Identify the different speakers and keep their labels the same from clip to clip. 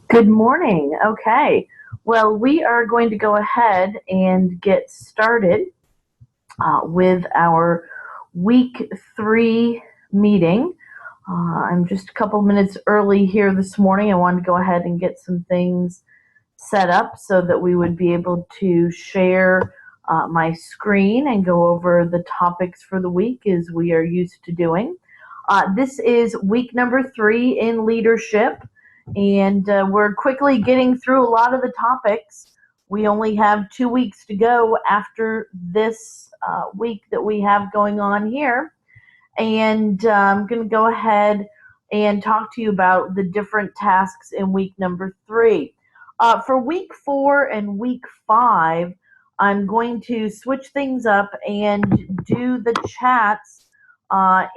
Speaker 1: Good morning. Okay. Well, we are going to go ahead and get started with our week 3 meeting. I'm just a couple minutes early here this morning. I wanted to go ahead and get some things set up so that we would be able to share my screen and go over the topics for the week as we are used to doing. This is week number 3 in leadership, and we're quickly getting through a lot of the topics. We only have 2 weeks to go after this week that we have going on here, and I'm going to go ahead and talk to you about the different tasks in week number 3. For week 4 and week 5, I'm going to switch things up and do the chats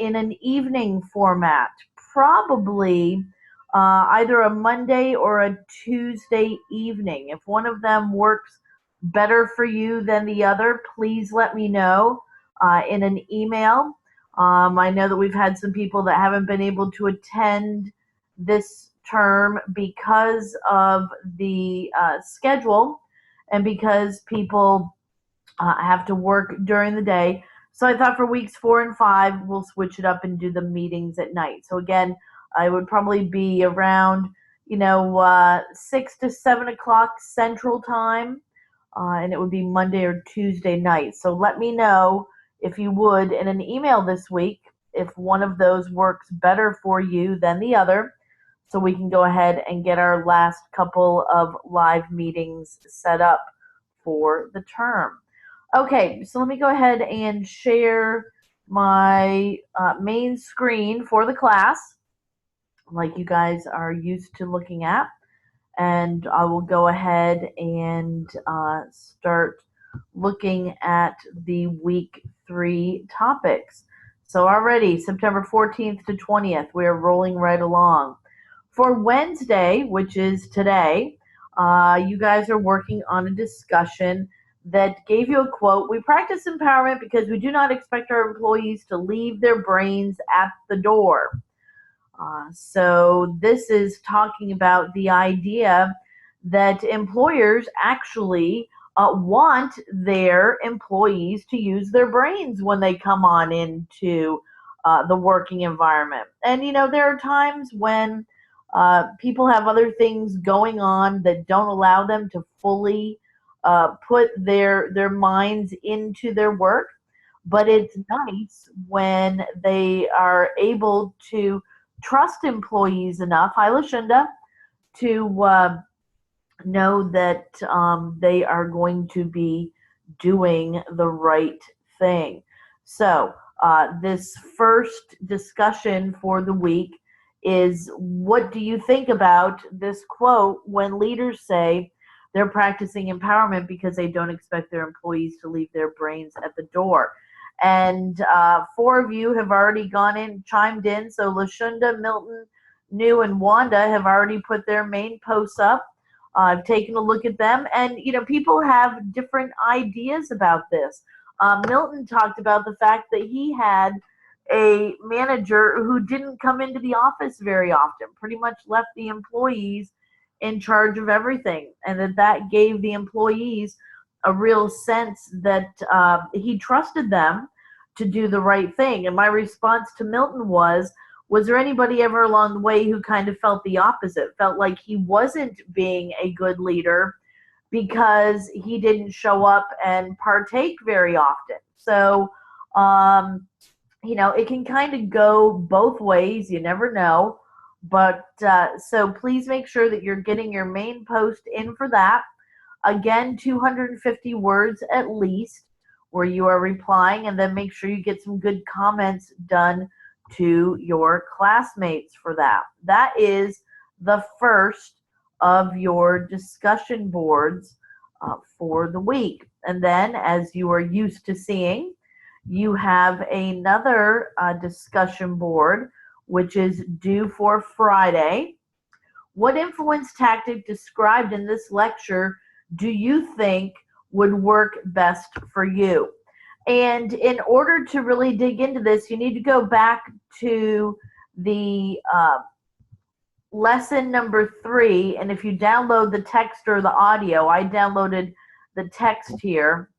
Speaker 1: in an evening format, probably either a Monday or a Tuesday evening. If one of them works better for you than the other, please let me know in an email. I know that we've had some people that haven't been able to attend this term because of the schedule and because people have to work during the day. So I thought for weeks 4 and 5, we'll switch it up and do the meetings at night. So again, I would probably be around, 6 to 7 o'clock Central Time, and it would be Monday or Tuesday night. So let me know if you would in an email this week if one of those works better for you than the other, so we can go ahead and get our last couple of live meetings set up for the term. Okay, so let me go ahead and share my main screen for the class, like you guys are used to looking at. And I will go ahead and start looking at the week 3 topics. So already September 14th to 20th, we are rolling right along. For Wednesday, which is today, you guys are working on a discussion that gave you a quote. We practice empowerment because we do not expect our employees to leave their brains at the door. So this is talking about the idea that employers actually want their employees to use their brains when they come on into the working environment. And there are times when people have other things going on that don't allow them to fully put their minds into their work. But it's nice when they are able to trust employees enough, hi Lashunda, to know that they are going to be doing the right thing. So this first discussion for the week is, what do you think about this quote when leaders say they're practicing empowerment because they don't expect their employees to leave their brains at the door? And 4 of you have already gone in, chimed in. So Lashunda, Milton, New, and Wanda have already put their main posts up. I've taken a look at them, and people have different ideas about this. Milton talked about the fact that he had a manager who didn't come into the office very often, pretty much left the employees in charge of everything, and that gave the employees a real sense that he trusted them to do the right thing. And my response to Milton was there anybody ever along the way who kind of felt the opposite, felt like he wasn't being a good leader because he didn't show up and partake very often? So, it can kind of go both ways. You never know. But so please make sure that you're getting your main post in for that. Again, 250 words at least where you are replying, and then make sure you get some good comments done to your classmates for that. That is the first of your discussion boards for the week. And then, as you are used to seeing, you have another discussion board, which is due for Friday. What influence tactic described in this lecture do you think would work best for you? And in order to really dig into this, you need to go back to the lesson number 3, and if you download the text or the audio, I downloaded the text here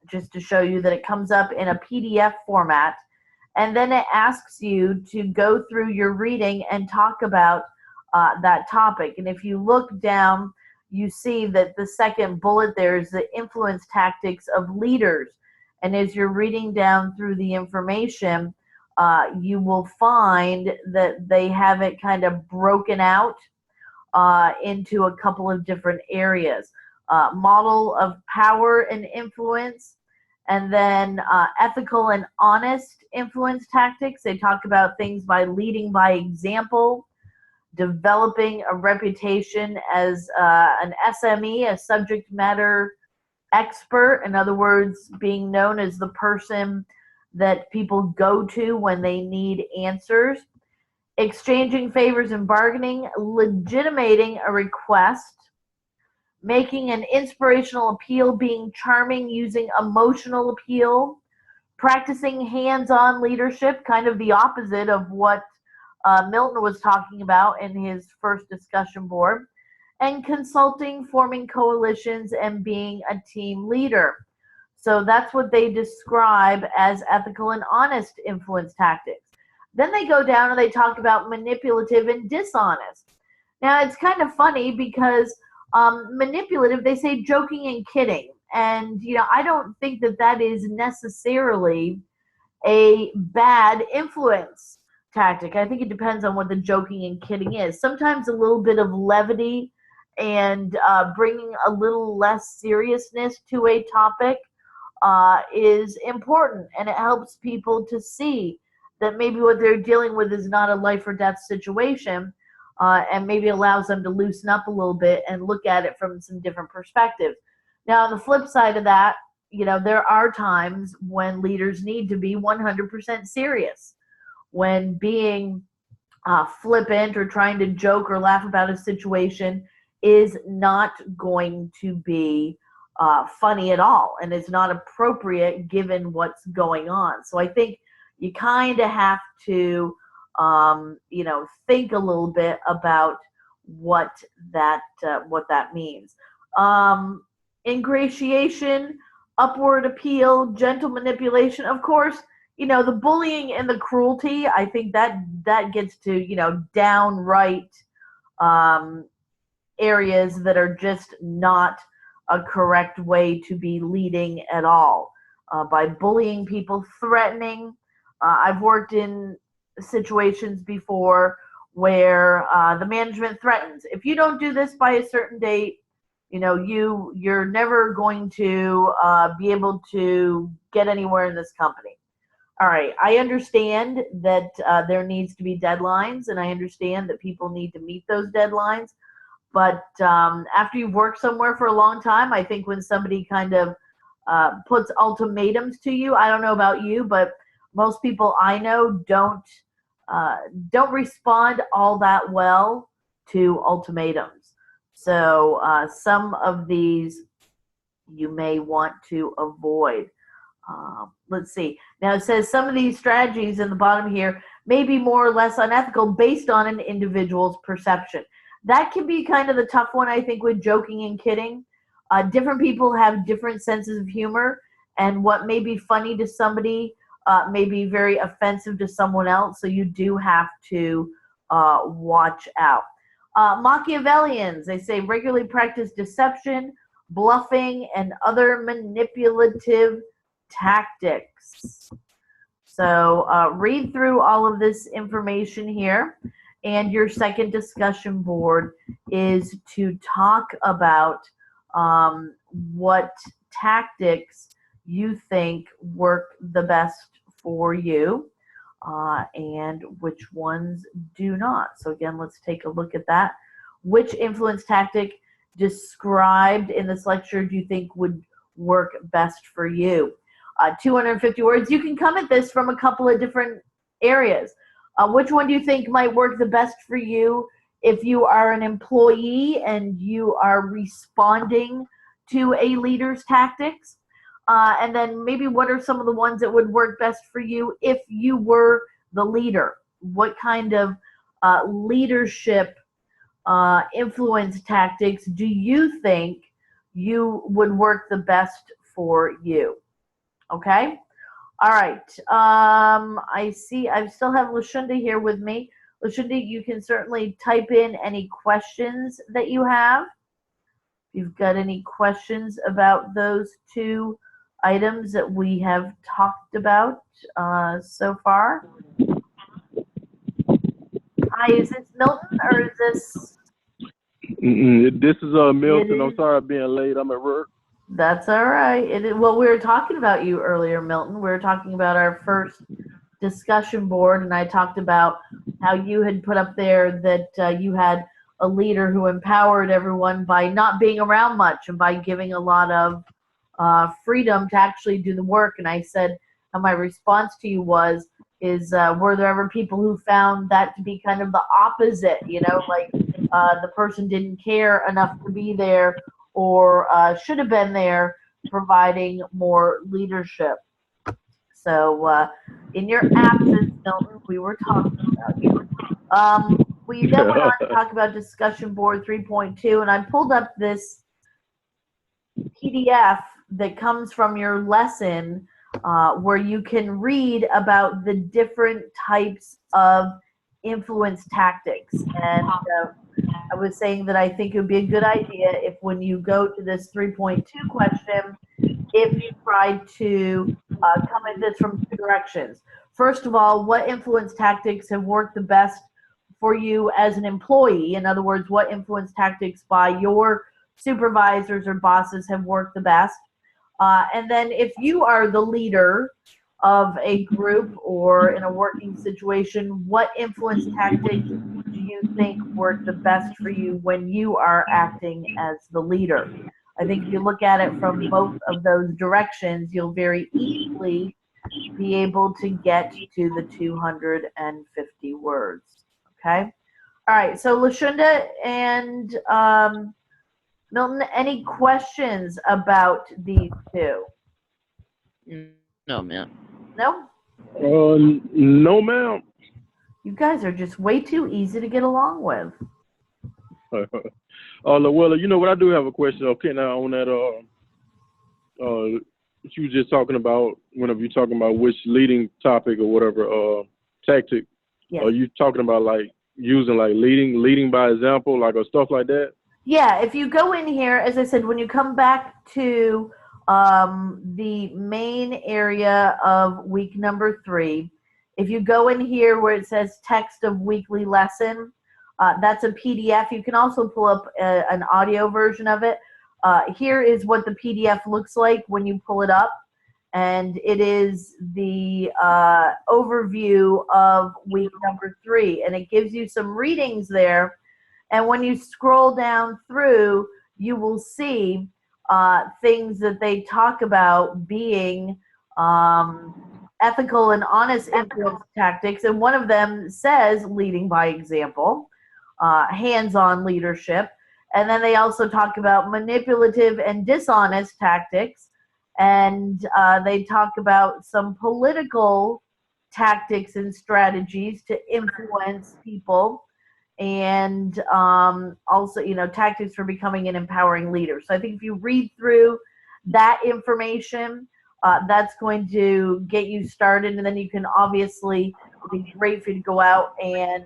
Speaker 1: just to show you that it comes up in a PDF format, and then it asks you to go through your reading and talk about that topic. And if you look down, you see that the second bullet there is the influence tactics of leaders. And as you're reading down through the information, you will find that they have it kind of broken out into a couple of different areas. Model of power and influence, and then ethical and honest influence tactics. They talk about things by leading by example, developing a reputation as an SME, a subject matter expert. In other words, being known as the person that people go to when they need answers. Exchanging favors and bargaining, legitimating a request, making an inspirational appeal, being charming, using emotional appeal, practicing hands-on leadership, kind of the opposite of what Milton was talking about in his first discussion board, and consulting, forming coalitions, and being a team leader. So that's what they describe as ethical and honest influence tactics. Then they go down and they talk about manipulative and dishonest. Now, it's kind of funny because manipulative, they say joking and kidding. And, I don't think that that is necessarily a bad influence tactic. I think it depends on what the joking and kidding is. Sometimes a little bit of levity and bringing a little less seriousness to a topic is important, and it helps people to see that maybe what they're dealing with is not a life or death situation, and maybe allows them to loosen up a little bit and look at it from some different perspectives. Now, on the flip side of that, there are times when leaders need to be 100% serious. When being flippant or trying to joke or laugh about a situation is not going to be funny at all, and it's not appropriate given what's going on. So I think you kind of have to, think a little bit about what that means. Ingratiation, upward appeal, gentle manipulation. Of course, the bullying and the cruelty, I think that gets to, downright areas that are just not a correct way to be leading at all. By bullying people, threatening. I've worked in situations before where the management threatens, if you don't do this by a certain date, you're never going to be able to get anywhere in this company. All right, I understand that there needs to be deadlines, and I understand that people need to meet those deadlines. But after you've worked somewhere for a long time, I think when somebody kind of puts ultimatums to you, I don't know about you, but most people I know don't respond all that well to ultimatums. So some of these you may want to avoid. Let's see. Now it says some of these strategies in the bottom here may be more or less unethical based on an individual's perception. That can be kind of the tough one, I think, with joking and kidding. Different people have different senses of humor, and what may be funny to somebody may be very offensive to someone else, so you do have to watch out. Machiavellians, they say, regularly practice deception, bluffing, and other manipulative tactics. So read through all of this information here, and your second discussion board is to talk about what tactics you think work the best for you and which ones do not. So again, let's take a look at that. Which influence tactic described in this lecture do you think would work best for you? 250 words. You can come at this from a couple of different areas. Which one do you think might work the best for you if you are an employee and you are responding to a leader's tactics? And then maybe what are some of the ones that would work best for you if you were the leader? What kind of leadership influence tactics do you think you would work the best for you? Okay. All right. I see. I still have Lashunda here with me. Lashunda, you can certainly type in any questions that you have. If you've got any questions about those two items that we have talked about so far. Hi, is this Milton or is this?
Speaker 2: This is Milton. I'm
Speaker 1: Is,
Speaker 2: sorry I'm being late. I'm at work.
Speaker 1: that's all right. Well, we were talking about you earlier, Milton. We were talking about our first discussion board, and I talked about how you had put up there that you had a leader who empowered everyone by not being around much and by giving a lot of freedom to actually do the work. And I said, how my response to you was, were there ever people who found that to be kind of the opposite, like the person didn't care enough to be there or should have been there providing more leadership? So in your absence, Milton, we were talking about you. We then went on to talk about discussion board 3.2, and I pulled up this PDF that comes from your lesson where you can read about the different types of influence tactics. And I was saying that I think it would be a good idea if when you go to this 3.2 question, if you tried to come at this from two directions. First of all, what influence tactics have worked the best for you as an employee? In other words, what influence tactics by your supervisors or bosses have worked the best? And then if you are the leader of a group or in a working situation, what influence tactics do you think work the best for you when you are acting as the leader? I think if you look at it from both of those directions, you'll very easily be able to get to the 250 words. Okay? All right, so Lashunda and Milton, any questions about these two?
Speaker 3: No, man.
Speaker 1: No?
Speaker 2: No, ma'am.
Speaker 1: You guys are just way too easy to get along with.
Speaker 2: Well, you know what? I do have a question. Okay, now on that, you were just talking about whenever you're talking about which leading topic or whatever tactic.
Speaker 1: Yes.
Speaker 2: Are you talking about like using like leading by example, like or stuff like that?
Speaker 1: Yeah, if you go in here, as I said, when you come back to the main area of week number 3, if you go in here where it says text of weekly lesson, that's a PDF. You can also pull up an audio version of it. Here is what the PDF looks like when you pull it up. And it is the overview of week number 3. And it gives you some readings there. And when you scroll down through, you will see things that they talk about being ethical and honest influence tactics. And one of them says leading by example, hands-on leadership. And then they also talk about manipulative and dishonest tactics. And they talk about some political tactics and strategies to influence people. And also, tactics for becoming an empowering leader. So I think if you read through that information, that's going to get you started. And then you can obviously, it'd be great for you to go out and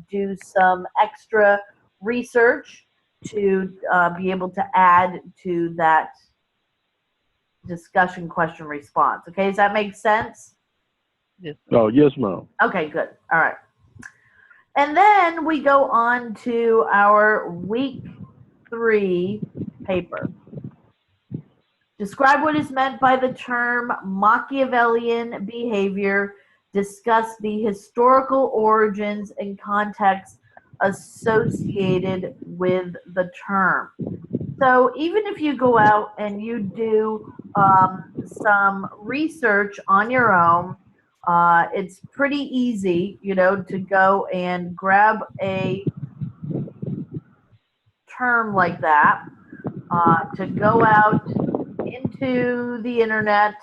Speaker 1: do some extra research to be able to add to that discussion question response. Okay, does that make sense?
Speaker 3: Yes.
Speaker 2: Oh, yes, ma'am.
Speaker 1: Okay, good. All right. And then we go on to our week 3 paper. Describe what is meant by the term Machiavellian behavior. Discuss the historical origins and context associated with the term. So even if you go out and you do some research on your own, it's pretty easy, to go and grab a term like that, to go out into the internet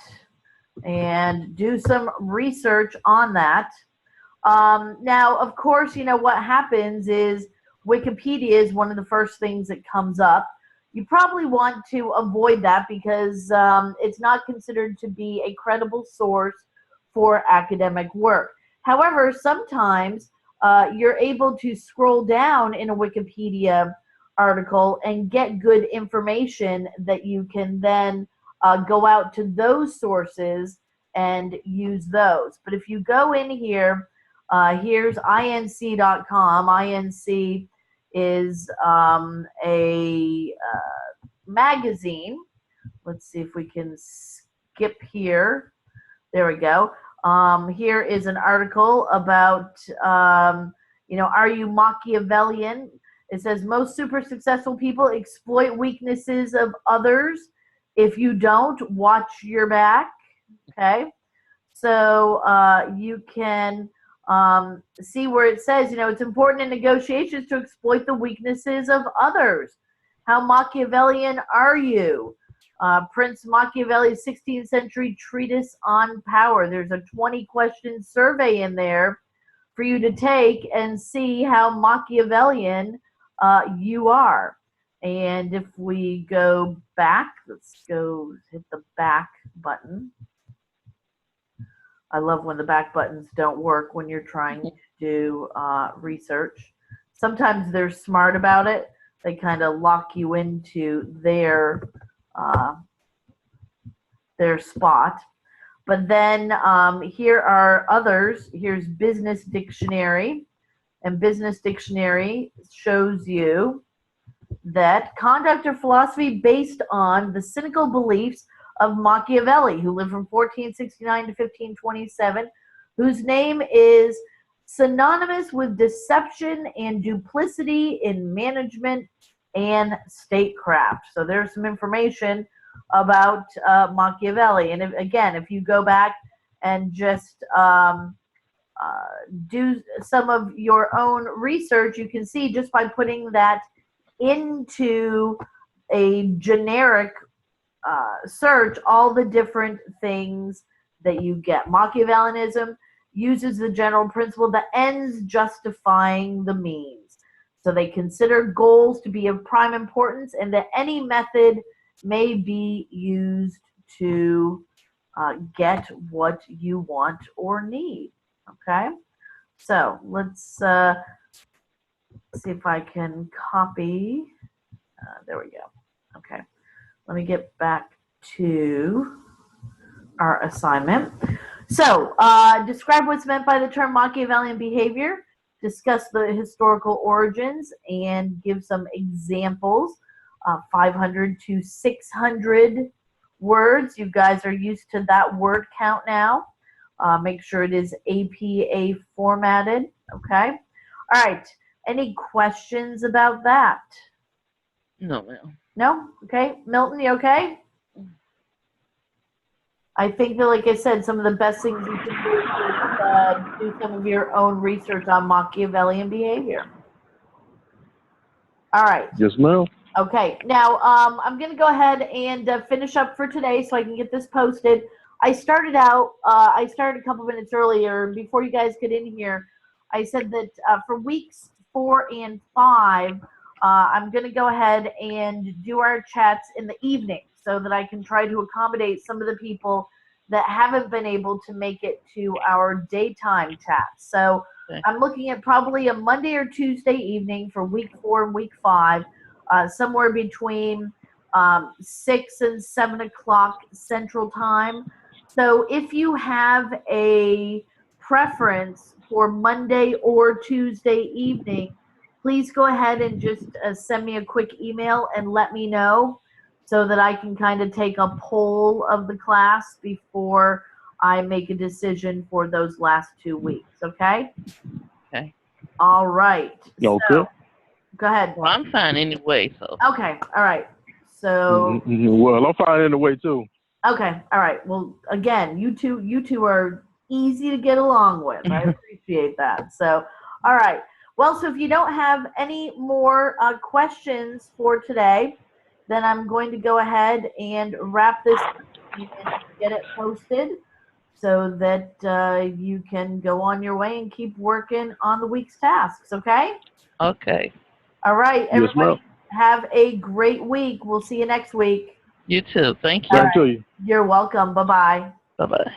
Speaker 1: and do some research on that. Now, of course, what happens is Wikipedia is one of the first things that comes up. You probably want to avoid that because it's not considered to be a credible source for academic work. However, sometimes you're able to scroll down in a Wikipedia article and get good information that you can then go out to those sources and use those. But if you go in here, here's inc.com. INC is a magazine. Let's see if we can skip here. There we go. Here is an article about, are you Machiavellian? It says most super successful people exploit weaknesses of others. If you don't, watch your back. Okay. So you can see where it says, it's important in negotiations to exploit the weaknesses of others. How Machiavellian are you? Prince Machiavelli's 16th century treatise on power. There's a 20-question survey in there for you to take and see how Machiavellian you are. And if we go back, let's go hit the back button. I love when the back buttons don't work when you're trying to do research. Sometimes they're smart about it. They kind of lock you into their spot. But then here are others. Here's Business Dictionary. And Business Dictionary shows you that conduct or philosophy based on the cynical beliefs of Machiavelli, who lived from 1469 to 1527, whose name is synonymous with deception and duplicity in management and statecraft. So there's some information about Machiavelli. And if you go back and just do some of your own research, you can see just by putting that into a generic search all the different things that you get. Machiavellianism uses the general principle that ends justifying the means. So they consider goals to be of prime importance and that any method may be used to get what you want or need. Okay? So let's see if I can copy. There we go. Okay. Let me get back to our assignment. So, describe what's meant by the term Machiavellian behavior, discuss the historical origins, and give some examples. 500 to 600 words. You guys are used to that word count now. Make sure it is APA formatted. Okay. All right. Any questions about that?
Speaker 3: No, ma'am.
Speaker 1: No? Okay. Milton, you okay? I think that, like I said, some of the best things you can do is do some of your own research on Machiavellian behavior. All right.
Speaker 2: Yes, ma'am.
Speaker 1: Okay. Now, I'm going to go ahead and finish up for today so I can get this posted. I started a couple minutes earlier. Before you guys get in here, I said that for weeks 4 and 5, I'm going to go ahead and do our chats in the evening so that I can try to accommodate some of the people that haven't been able to make it to our daytime chats. So
Speaker 3: Okay.
Speaker 1: I'm looking at probably a Monday or Tuesday evening for week 4 and week 5, somewhere between 6 and 7 o'clock Central Time. So if you have a preference for Monday or Tuesday evening, please go ahead and just send me a quick email and let me know so that I can kind of take a poll of the class before I make a decision for those last 2 weeks, okay?
Speaker 3: Okay.
Speaker 1: All right.
Speaker 2: Okay.
Speaker 1: So, go ahead.
Speaker 3: Well, I'm fine anyway, so.
Speaker 1: Okay, all right. So,
Speaker 2: Well, I'm fine in the way too.
Speaker 1: okay, all right. Well, again, you two are easy to get along with. I appreciate that. So, all right. Well, so if you don't have any more questions for today, then I'm going to go ahead and wrap this up and get it posted so that you can go on your way and keep working on the week's tasks, okay?
Speaker 3: Okay.
Speaker 1: All right,
Speaker 2: Yes,
Speaker 1: everybody,
Speaker 2: ma'am.
Speaker 1: have a great week. We'll see you next week.
Speaker 3: You too. Thank you.
Speaker 2: Same to you.
Speaker 1: You're welcome. Bye-bye.
Speaker 3: Bye bye.